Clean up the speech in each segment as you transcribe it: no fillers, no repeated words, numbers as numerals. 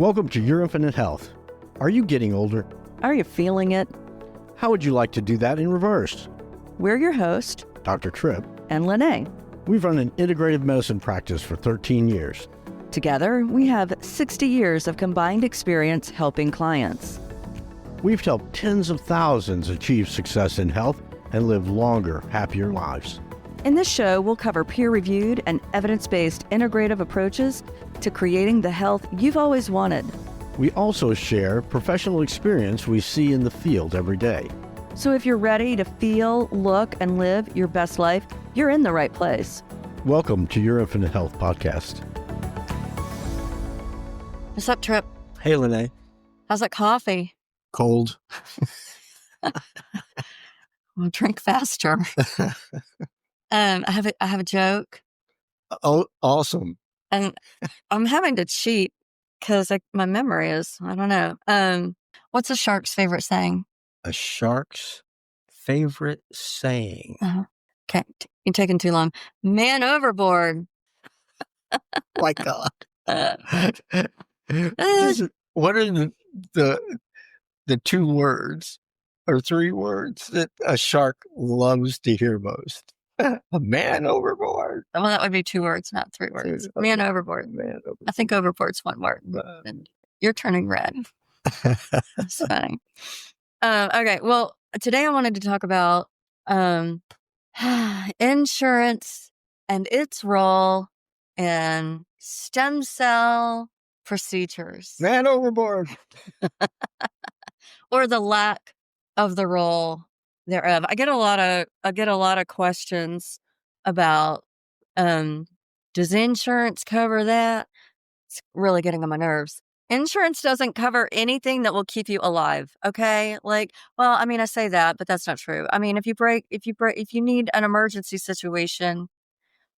Welcome to Your Infinite Health. Are you getting older? Are you feeling it? How would you like to do that in reverse? We're your host, Dr. Tripp and LeNae. We've run an integrative medicine practice for 13 years. Together, we have 60 years of combined experience helping clients. We've helped tens of thousands achieve success in health and live longer, happier lives. In this show, we'll cover peer-reviewed and evidence-based integrative approaches to creating the health you've always wanted. We also share professional experience we see in the field every day. So if you're ready to feel, look, and live your best life, you're in the right place. Welcome to Your Infinite Health podcast. What's up, Tripp? Hey, LeNae. How's that coffee? Cold. Well, drink faster. I have a joke. Oh, awesome. And I'm having to cheat because my memory is, I don't know. What's a shark's favorite saying? A shark's favorite saying. Okay, you're taking too long. Man overboard. My God. What are the two words or three words that a shark loves to hear most? A man overboard. Well, that would be two words, not three words. Man overboard. Man overboard. I think overboard's one word. And you're turning red. That's funny. Okay, well, today I wanted to talk about insurance and its role in stem cell procedures. Man overboard. Or the lack of the role thereof. I get a lot of questions about does insurance cover that? It's really getting on my nerves. Insurance doesn't cover anything that will keep you alive, okay? Like, well, I mean, I say that, but that's not true. I mean, if you need an emergency situation,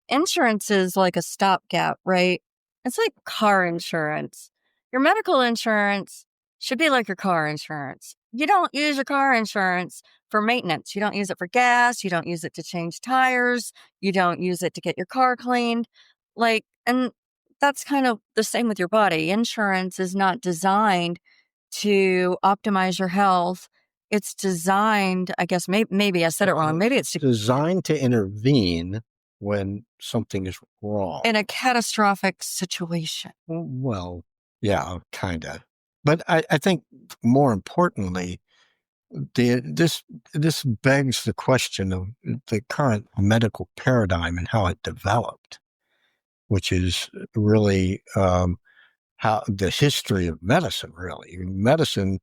insurance is like a stopgap, right? It's like car insurance. Your medical insurance should be like your car insurance. You don't use your car insurance for maintenance. You don't use it for gas. You don't use it to change tires. You don't use it to get your car cleaned. And that's kind of the same with your body. Insurance is not designed to optimize your health. It's designed, I guess, maybe I said it wrong. Maybe it's designed to intervene when something is wrong. In a catastrophic situation. Well, yeah, kind of. But I think more importantly, this begs the question of the current medical paradigm and how it developed, which is really how the history of medicine, really. Medicine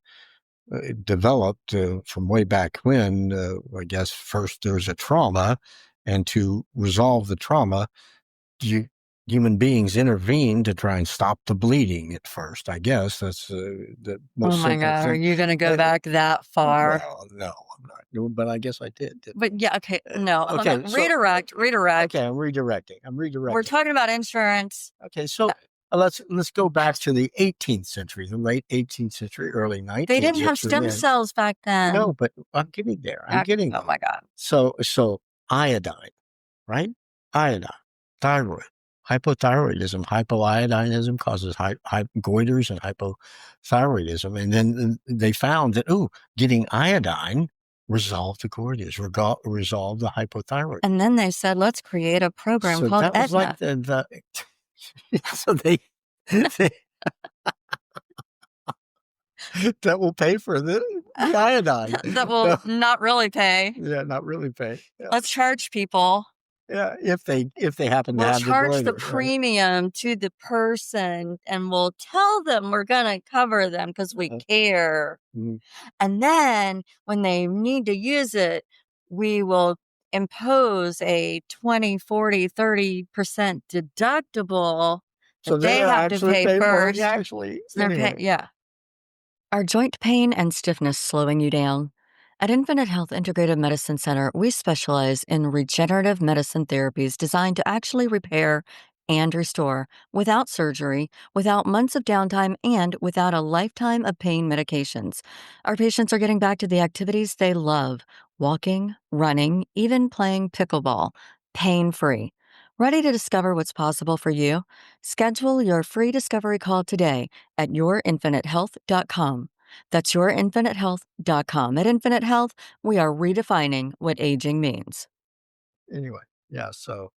developed from way back when, I guess, first there's a trauma, and to resolve the trauma, human beings intervene to try and stop the bleeding at first. I guess that's the most Oh my God, thing. are you going to go back that far? Well, no, I'm not. But I guess I did. But yeah, okay, no. Okay, redirect. Okay, I'm redirecting. We're talking about insurance. Okay, so let's go back to the 18th century, the late 18th century, early 19th. They didn't have stem cells back then. No, but I'm getting there. I'm getting there. Oh my God. So iodine, right? Iodine, thyroid. Hypothyroidism, hypoiodinism causes goiters and hypothyroidism. And then they found that, getting iodine resolved the goiters, resolved the hypothyroid. And then they said, let's create a program called that was Aetna. Like so they that will pay for the iodine. That will not really pay. Yeah, not really pay. Yeah. Let's charge people. Yeah, if they happen to we'll have charge the the premium to the person, and we'll tell them we're going to cover them because we care. Mm-hmm. And then when they need to use it, we will impose a 20, 40, 30% deductible. So they have to pay first. Actually, so anyway. Yeah. Are joint pain and stiffness slowing you down? At Infinite Health Integrative Medicine Center, we specialize in regenerative medicine therapies designed to actually repair and restore without surgery, without months of downtime, and without a lifetime of pain medications. Our patients are getting back to the activities they love: walking, running, even playing pickleball, pain-free. Ready to discover what's possible for you? Schedule your free discovery call today at yourinfinitehealth.com. That's yourinfinitehealth.com. At Infinite Health, we are redefining what aging means. Anyway, yeah. So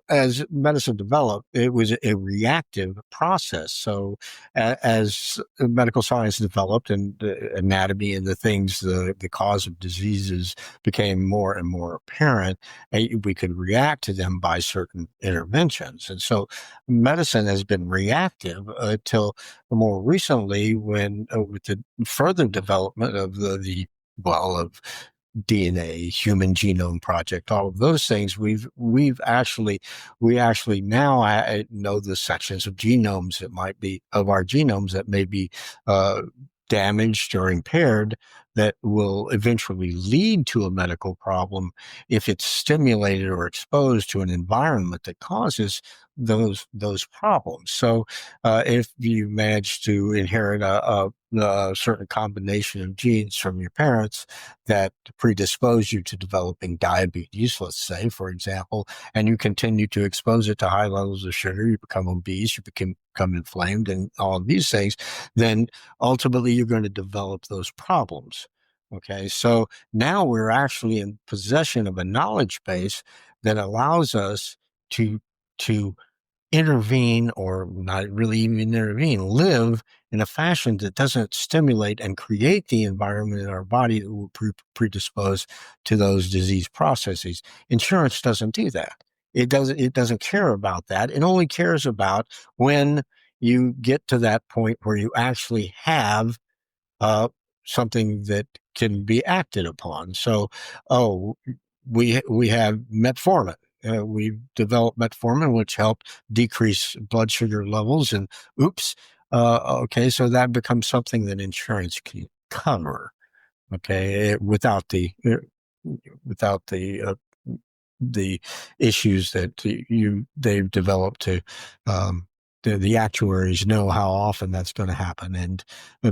as medicine developed, it was a reactive process. So as medical science developed and the anatomy and the cause of diseases became more and more apparent, we could react to them by certain interventions. And so medicine has been reactive until more recently when with the further development of of DNA, Human Genome Project, all of those things. We actually now know the sections of genomes that might be of our genomes that may be damaged or impaired that will eventually lead to a medical problem if it's stimulated or exposed to an environment that causes those problems. So if you manage to inherit a certain combination of genes from your parents that predispose you to developing diabetes, let's say, for example, and you continue to expose it to high levels of sugar, you become obese, you become inflamed, and all of these things, then ultimately you're going to develop those problems. Okay, so now we're actually in possession of a knowledge base that allows us to intervene, or not really even intervene, live in a fashion that doesn't stimulate and create the environment in our body that will predispose to those disease processes. Insurance doesn't do that. It doesn't care about that. It only cares about when you get to that point where you actually have uh, something that can be acted upon. So, oh, we have metformin. We've developed metformin, which helped decrease blood sugar levels. And oops, okay, so that becomes something that insurance can cover. Okay, without the issues that they've developed to the actuaries know how often that's going to happen, and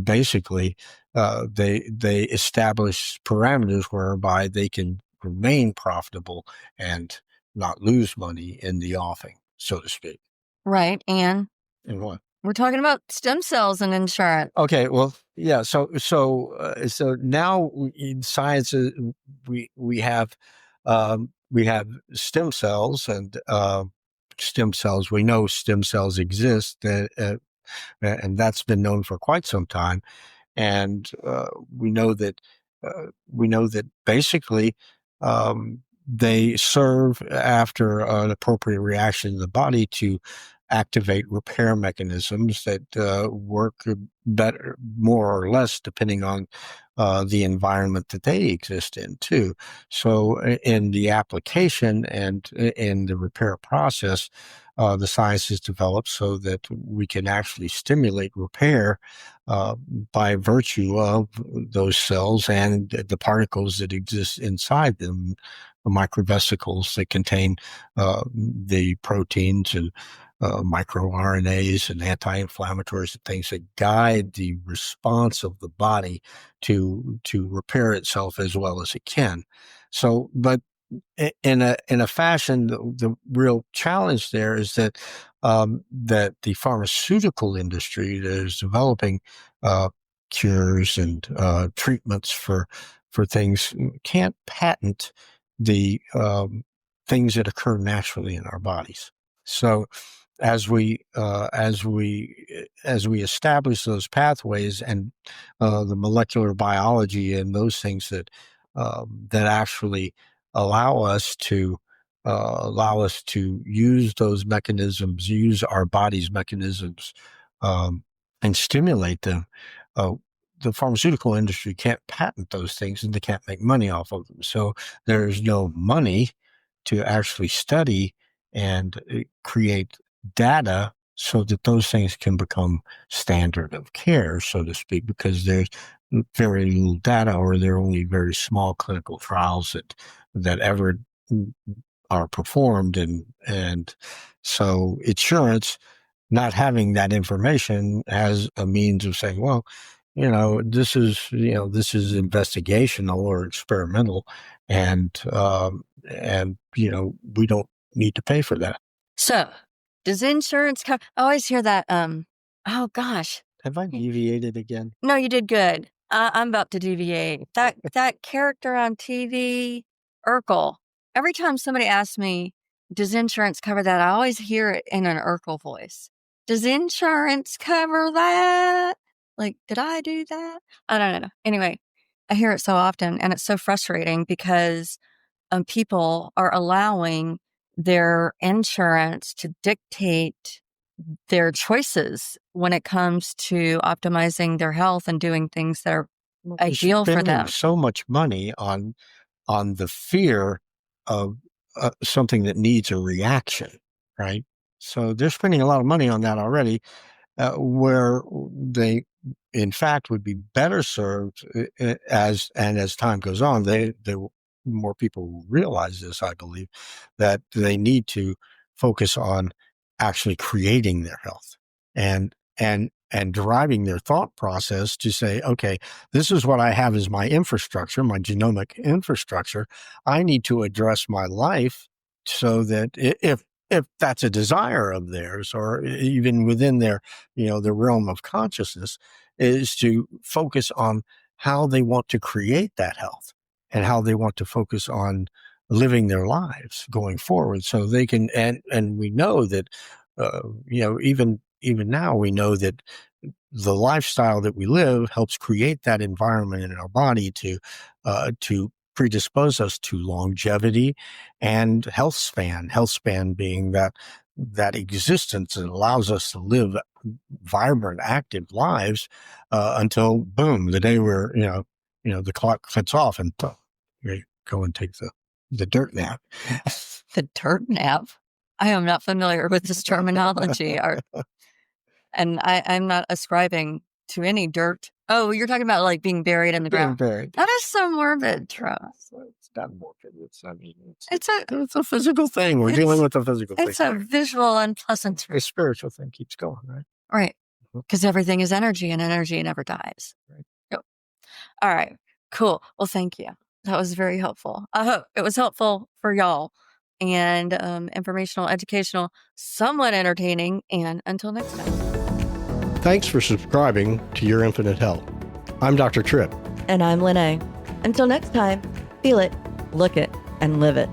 basically they establish parameters whereby they can remain profitable and not lose money in the offing, so to speak. Right. And And what? we're talking about stem cells and insurance. Okay, well, yeah. So now in science, we have stem cells, and stem cells. We know stem cells exist, and that's been known for quite some time. And we know that basically they serve after an appropriate reaction in the body to activate repair mechanisms that work better, more or less, depending on the environment that they exist in, too. So, in the application and in the repair process, the science is developed so that we can actually stimulate repair uh, by virtue of those cells and the particles that exist inside them, the microvesicles that contain the proteins and microRNAs and anti-inflammatories and things that guide the response of the body to repair itself as well as it can. So, but in a fashion, the real challenge there is that the pharmaceutical industry that is developing cures and treatments for things can't patent the things that occur naturally in our bodies. So as we establish those pathways and the molecular biology and those things that actually allow us to use those mechanisms, use our body's mechanisms, and stimulate them. Uh, the pharmaceutical industry can't patent those things, and they can't make money off of them. So there's no money to actually study and create data so that those things can become standard of care, so to speak, because there's very little data, or there are only very small clinical trials that ever are performed, and so insurance, not having that information, has a means of saying, well, this is, investigational or experimental, and we don't need to pay for that. So, does insurance cover? I always hear that. Oh gosh, Have I deviated again? no, you did good. I'm about to deviate. That character on TV, Urkel. Every time somebody asks me, "Does insurance cover that?" I always hear it in an Urkel voice. Does insurance cover that? Like, did I do that? I don't know. Anyway, I hear it so often, and it's so frustrating because people are allowing their insurance to dictate their choices when it comes to optimizing their health and doing things that are ideal for them. So much money on the fear of something that needs a reaction, right? So they're spending a lot of money on that already, where they, in fact, would be better served as time goes on. More people will realize this, I believe, that they need to focus on actually creating their health and driving their thought process to say, okay, this is what I have as my infrastructure, my genomic infrastructure. I need to address my life so that if that's a desire of theirs, or even within their, the realm of consciousness, is to focus on how they want to create that health and how they want to focus on living their lives going forward. So they can, and we know that, even now we know that the lifestyle that we live helps create that environment in our body to predispose us to longevity and health span. Health span being that existence that allows us to live vibrant, active lives until boom, the day where the clock cuts off and you go and take the dirt nap. The dirt nap. I am not familiar with this terminology, and I'm not ascribing to any dirt. Oh, you're talking about like being buried in the ground. Buried. That is so morbid, Travis. It's not morbid. It's a physical thing. We're dealing with a physical thing. It's a visual unpleasant. A spiritual thing keeps going, right? Right. Because everything is energy, and energy never dies. Right. Yep. All right. Cool. Well, thank you. That was very helpful. I hope it was helpful for y'all, and informational, educational, somewhat entertaining. And until next time. Thanks for subscribing to Your Infinite Health. I'm Dr. Tripp. And I'm LeNae. Until next time, feel it, look it, and live it.